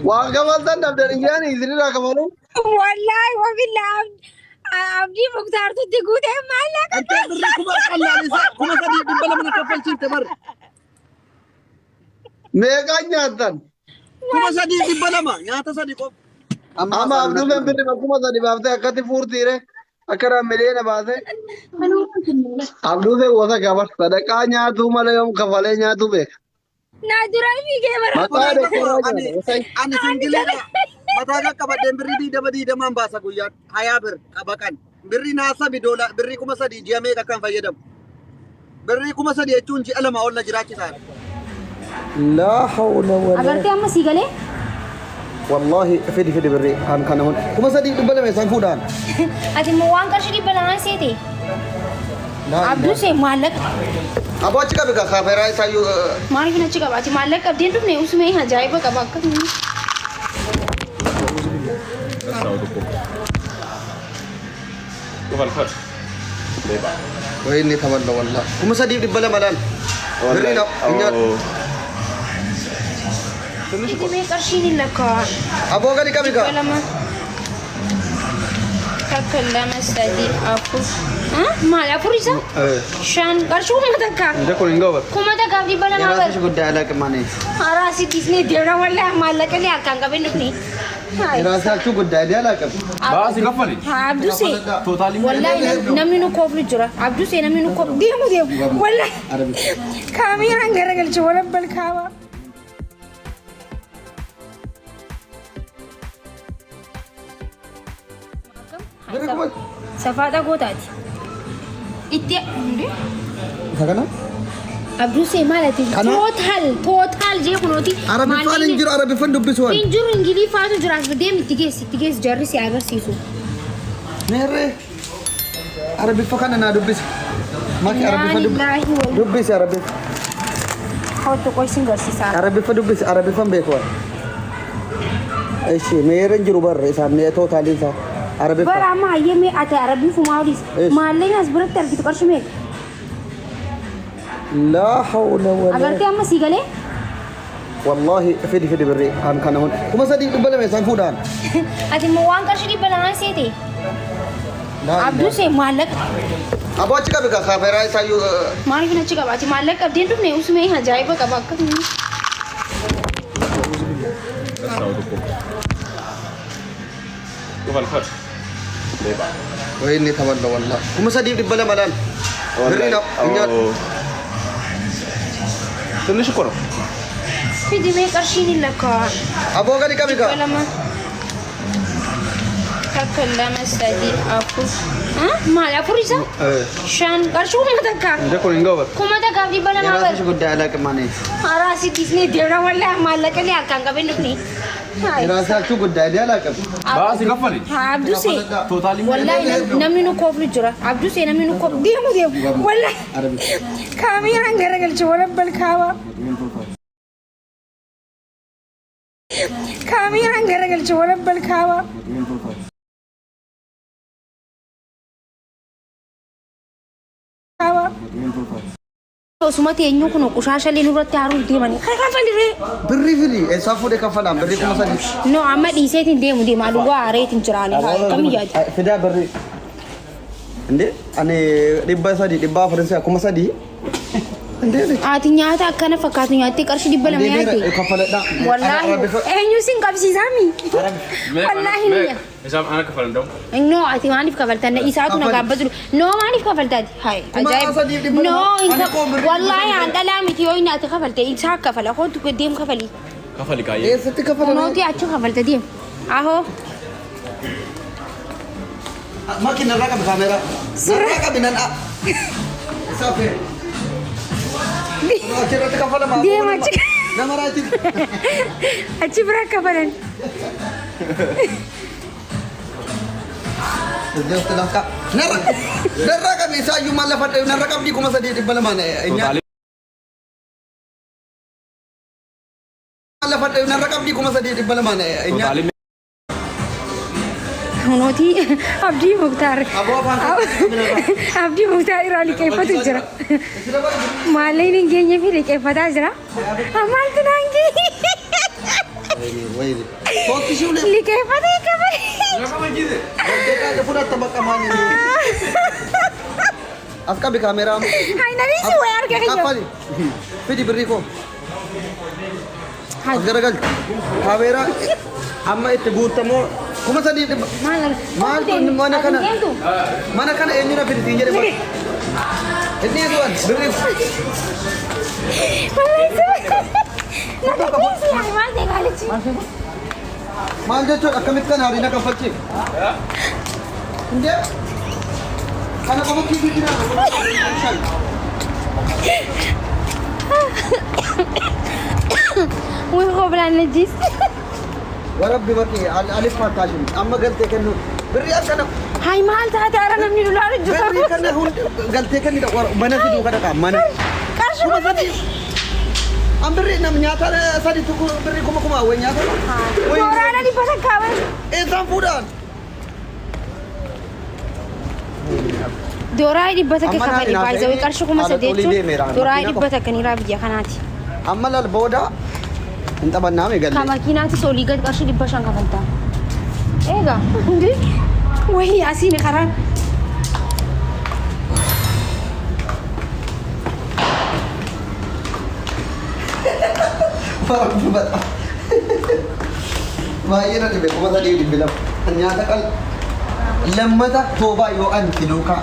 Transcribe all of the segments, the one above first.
Waaqabaltan dhabdanii jiranii isinirraa kafaluun. Wallahi wabillahi abdii muktaartutti guutee maallaqa. Ante birri kuma qallalisa kuma sadii dibbala mana kaffalchiifte bar. Meeqaan nyaattan? Kuma sadii dibbalama nyaata sadii qof. Amma abduuleen birri kuma sadii baaftee akkatti fuurtiire akkana miliyoona baase. Abduuleen wasa gabar sadaqaa nyaatuu malee yoom kafalee nyaatuu beeka. Natural fiigee bara. Mataa doktoraa Ani singileedha. Mataa qaqqabadheen birri diidamaan baasa guyyaan hayaa bir qabaqan. Birri naasa bidoola birri kuma sadii ji'a meeqa kan fayyadamu. Birri kuma sadii jechuun ji'a lama ol na jiraachisaa. laa hawla wala. Agartee amma sii galee? Wallahi fidi birri kan kana hun. Kuma sadii dibbala meeshaan fuudhaan. Ati immoo waan qarshii dhibba lamaan seete? Abduu see maallaqa. Aboo achi qabe kaaferaa isaayyuu. Maaliif na achi qaba? Ati maallaqa qabdeen dhufne usumee ajaa'iba qaba akkasuma. Wayne taballa wallah. Kuma sadii dibbala malaan. Birri na nyaata. Iti qarshii ni lakka. Aboo gadi qabe kaa. Lama. Takka lama sadii afur. Maal afur isa? Shan qarshii kuma takka. Inda kun hin gabar. Kuma takkaaf dhibba lamaa Yeroo asii guddaa alaa qimmaanii. Araasi disnee deemna wallahi maallaqa ni akkaan qabeen dhufne. Yeroo asii guddaa alaa qim. Baasii kaffali. Abduu see. Tootaalii Wallahi namni nu koofni jira. Abduu see namni nu koof deemu. Wallahi. Kaameraan garagalche walabbal kaaba. Safaadha gootaati. Itti Sagana? Abduu see maalati? Total jee kunooti. Arabiffaan hin jiru arabiffaan dubbisuwan. Hin jiru ingilifaatu jira as deem itti geessi jarri si agarsiisu. Meerre arabiffa kana naa dubbisi. Maki arabiffa dubbisi arabiffa. Hawtu qoy sin garsiisaa. Arabiffa dubbisi arabiffaan beekuwan. Eshi meerre hin jiru barre isaan mee tootaaliin isaa. Arabiffa. Bara amma hayyee ati arabiffu maawdis. Maalleen as biratti argitu qarshii meeqa? laa hawla wala. Agartee amma sii galee? Wallahi fidi birri kan kana hun. Kuma sadii dibbala meeshaan fuudhaan. Ati immoo waan qarshii dhibba lamaan seete? Abduu see maallaqa. Aboo achi qabe kaaferaa isaayyuu. Maaliif na achi qaba? Ati maallaqa qabdeen dhufne usumee ajaa'iba qaba akkasuma. Wayne taballa wallah. Kuma sadii dibbala malaan. Birri na nyaata. ትንሽ እኮ ነው። Fidi mee qarshii ni lakka. Aboo gadi qabe kaa. Lama. Takka lama sadii afur. Maal afur isa? Shan qarshii kuma takka. Inda kun hin gabar. Kuma takkaaf dhibba lamaa Yeroo bara. asii guddaa alaa qimmaanii. Araasi disnee deemna wallahi maallaqa ni akkaan qabeen dhufne. Yeroo asii guddaa alaa qim. Baasii kaffali. Abduu see. Tootaalii Wallahi namni nu koofni jira. Abduu see namni nu koof deemu. Wallahi. Kaameraan garagalche walabbal kaaba. Kaameraan garagalche walabbal kaaba. Osuma teenyu kun qushashaalee nurratti haaruun deemanii kafaliree. Birri fili eessaa fuudhee kafalaan birri kuma sadii. No amma dhiiseetiin deemu deema dhugaa aareetiin jiraanii kamii yaadu. Fidaa birri. Inde ani dhibba sadii dhibba afurii kuma sadii. Inde Ati nyaata akkana fakkaatu nyaattee qarshii dhibba lama yaate. kafaladha. Wallahi eenyu sin qabsiisaami. Wallahi miya. Isaaf ana kafalan da'u. No ati maaliif kafaltan isaatu na gaabbatu. No maaliif kafaltaati? Hai ajaa'ib. No wallahi aan dhalaa miti yoo inni ati kafalte isaa kafala hootu deem kafali. Kafali kaayee. Eessatti kafala? Nooti achi kafalta deem. Ahoo. Makiina irraa qabi kaameeraa. Irraa qabi nan isaa fee. Achirratti kafalama. Deem achi. Nama raati. Achi bira kafalan. Jauh langkah. Nara kami sayu malah pada nara kami kuma sadii dhibba lamaan. Malah pada nara kami kuma sadii dhibba lamaan. Nooti abdii muktaar. Abdii muktaar irraa liqeeffatu jira. Maalleen hin geenye fi liqeeffataa jira. Maaltu naan geenye. Wayne. Sotti shi ule. Likeeffate qabee. Deekaa fudhatta bakka maali. As qabi kaameraa. Hai namni si wayii argaa kan jiru. Kaffali. Fidi birrii koo. As garagal. Kaameraa amma itti guutamoo kuma sadii dhibba. Maal kun mana kana eenyudha fidii jedhe bakka. Inni eeguun birrii. Maal jechuun akkamitti kan hariina kaffalchee? Hundee kana qofa kiisii Wih qoblaan najis. warabbi bakki alif faataashin amma galtee kennu birrii akkana. Hai maal taate ara namni lolaa jiru. Birrii kana hundi galtee kennidha mana fiduu kana qaba mana. Kuma sadii. Am birrii nam nyaata sadii tuku birrii kuma wayii nyaata. Dooraadha dhibba takkaawwan. Eessaan fuudhaan? Dooraa dhibba takka kafale baay'ee qarshii kuma sadeetu. Dooraa dhibba takka ni raabiyya kanaati. Amma lal booda hin taphannaa meegalle. Ka makiinaati soolii gad qarshii dhibba shan kafaltaa. Eega hundi wayii asiin karaan. Baay'ee na dhibe kuma sadii dhibbi lama. Nyaata qal lammata toobaa yoo an filuukaa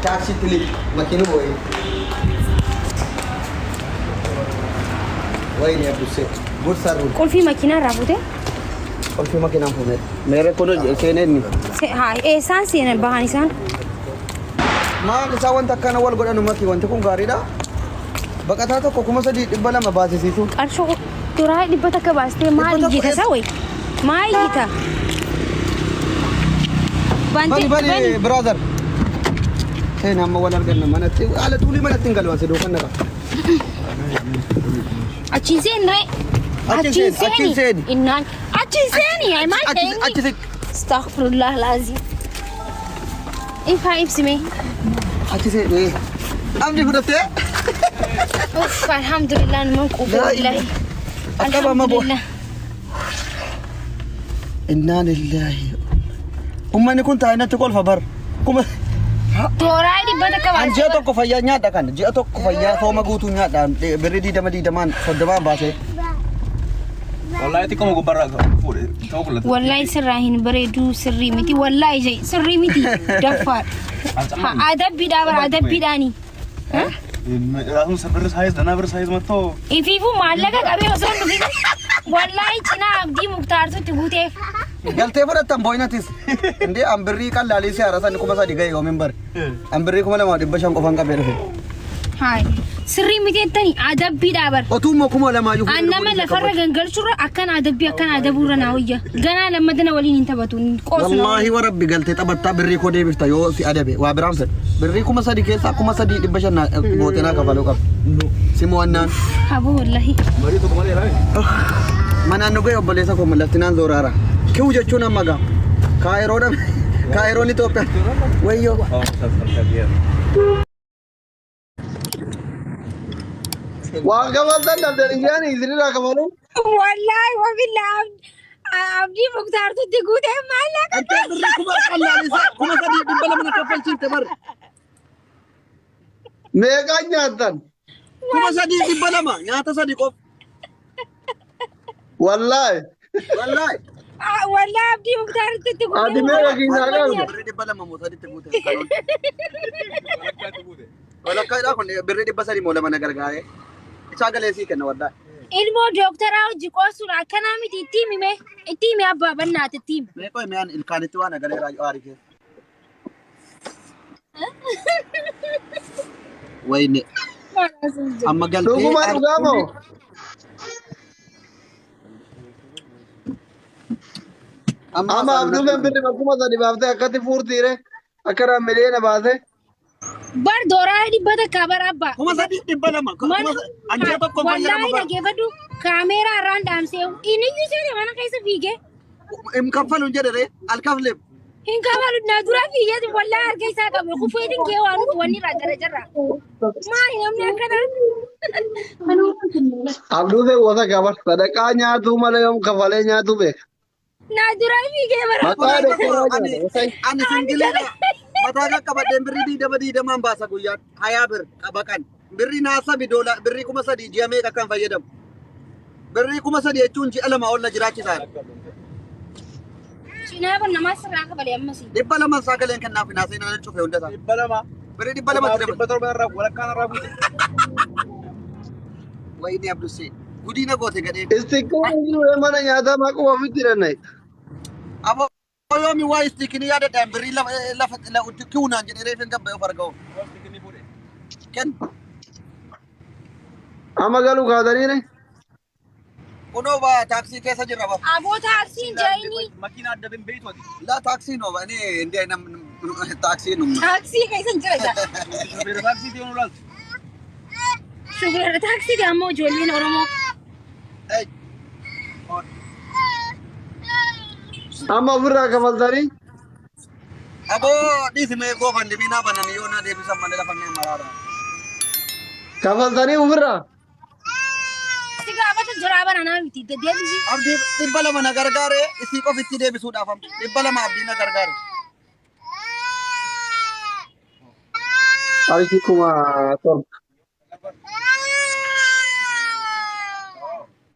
taaksii tilip makiinuu wayii. Wayii abdusee gursa ruul. Qulfii makiinaa irraa fuute? Qulfii makiinaan fuudhee. Meeree kun seenee inni. Haa eessaan seenan bahan isaan? Maal isaa wanta akkana wal godhanu makii wanti kun gaariidha. Baqataa tokko kuma sadii dhibba lama baasisiisu. Qarshii dooraa dhibba takka baastee maal iyyita isaa wayi? Maal iyyita? Bani brother. Seen amma wal arganna manatti haala tuulii manatti hin galwan sidoo kan naqa. Achiin seenne. Achiin seeni. Innaan achiin seeni maal ta'e? Achiin Astaghfirullah lazim. Ifaa ibsime. achiin seeni. Amni fudhattee. Uff alhamdulillah man qubillahi. Alhamdulillah. Inna lillahi. Ummanni kun taa'inatti kolfa bar. Kuma Dooraa dhibba takka an baastee. ji'a tokko fayyaa nyaadha kan ji'a tokko fayyaa sooma guutuu nyaadha birrii diidamaan soddomaan baasee. Wallahi ati kuma gubbarraa fuudhe ta'uu kullata. Wallahi sirraa hin bareedu sirrii miti wallahi sirrii miti daffaadha. Adabbiidhaa bara adabbiidhaani. Raasum sirri saayis danaa bira saayis mattoo. Ifiifuu maallaqa qabee osoo hin dhufin wallahi cinaa abdii muktaartutti guuteef. Galtee fudhattan boo'inatis. Indee an birrii qallaalii siyaara sanni kuma sadii ga'e yoomin bare. An birrii kuma lama dhibba shan qofan qabee dhufe. Hai sirrii miti jettanii adabbiidhaa bara. Otuu immoo kuma lamaa iyyuu. An nama lafarra gangalchurra akkan adabbii akkan adabuurra naa wayya. Ganaa lammadana waliin hin taphatu. Wallaahi warabbi galtee taphattaa birrii koo deebifta yoo si adabe waa biraan fedha. Birrii kuma sadii keessaa kuma sadii dhibba shan gootenaa kafaluu qaba. Si mo'annaan. Haboo wallahi. Marii tokko malee laayi. Manaan nu ga'e obboleessa koo mallattinaan zooraara. Kiu jechuun amma gaa. Kaayiroon Itoophiyaa. Wayyoo. Waan gabaatan daldaliyaan isinirraa kafalu. Wallahi wabillahi abdii muktaartutti guutee maallaqa. Ante birrii kuma qallaalisa kuma sadii dhibba lama na kaffalchiifte bar. Meeqaan nyaattan? Kuma sadii dhibba lama nyaata sadii qof. Wallaahi. Wallaahi. Wallahi abdii muktaartutti guutee. Ati meeqa kiisaa qabda? Birrii dhibba lama moo sadiitti guute. Walakkaadhaa kun birrii dhibba sadii moo lama na gargaare. Isaa galeesii kenna waddaa. Ilmoo dooktaraa hojii qoosuun akkanaa miti itti hime abbaa bannaati itti hime. Meeqoo himee ilkaanitti waan agalee aarii keessa. Wayne. Amma galtee. Dhugumaa dhugaa moo? Amma abduuleen birri bakkuma sadi baaftee akkatti fuurtiire akka raammileena baase. Bar dooraa dhibba takka bara abbaa. Kuma sadii dhibba lama. Anjaa tokko Wallahi dhageeffadhu kaameeraa irraan dhaamsee inni iyyuu seene mana keessa fiigee. Im kaffalu jedhere alkafleef. Hin kafalu na dura fiyyati wallahi harka isaa qabu kufeetiin kee waan nuti wanni irraa gara jarra. Maali namni akkana? Abduu fe wasa gabar sadaqaa nyaatu malee yoom kafalee nyaatu beeka. Na dura fiigee bara. Maqaa dhaqee Ani singiliidha. Mataa akka qabadheen birrii diidamaan baasa guyyaa 20 bir qabaqan. Birrii naasabi doola birrii 3,000 ji'a meeqa kan fayyadamu. Birrii 3,000 jechuun ji'a lama ol na jiraachisaadha. Cinaa kun nama sirraa kafalee ammasii. 200 sagaleen kan naaf naasee na cufe hunda isaa. Balama. Birrii 200 ture. Betul benar walakkaan irraa buute. Wayini Abdusee. Gudiina goote gadhee. Istiqaan jiru mana nyaataa maquma ofitti hidhanne. Abo yoomi waa istiikini yaadadhaan birrii lafa kiunaan jedhee reefin gabba'ee of arga'u. Ken. Amma galuu kaataniire. Kunoo baa taaksii keessa jirra ba. Aboo taaksiin jaayini. Makiina adda bin beeytu ati. La taaksii noo ba inni indee nam taaksii num. Taaksii keessan jira jaa. Beera taaksii deemu laaltu. Shugura taaksii ammoo ijoolleen Oromoo. Amma ofirraa kafaltanii. Aboo dhiisimee goofan dibinaa bananii yoo na deebisan malee lafannee maraara. Kafaltanii ofirraa. Si gaafata jiraa bananaa miti deebisi. Abdii 200 na gargaare isii qofitti deebisuudhaaf 200 abdii na gargaare. Harki kuma torba.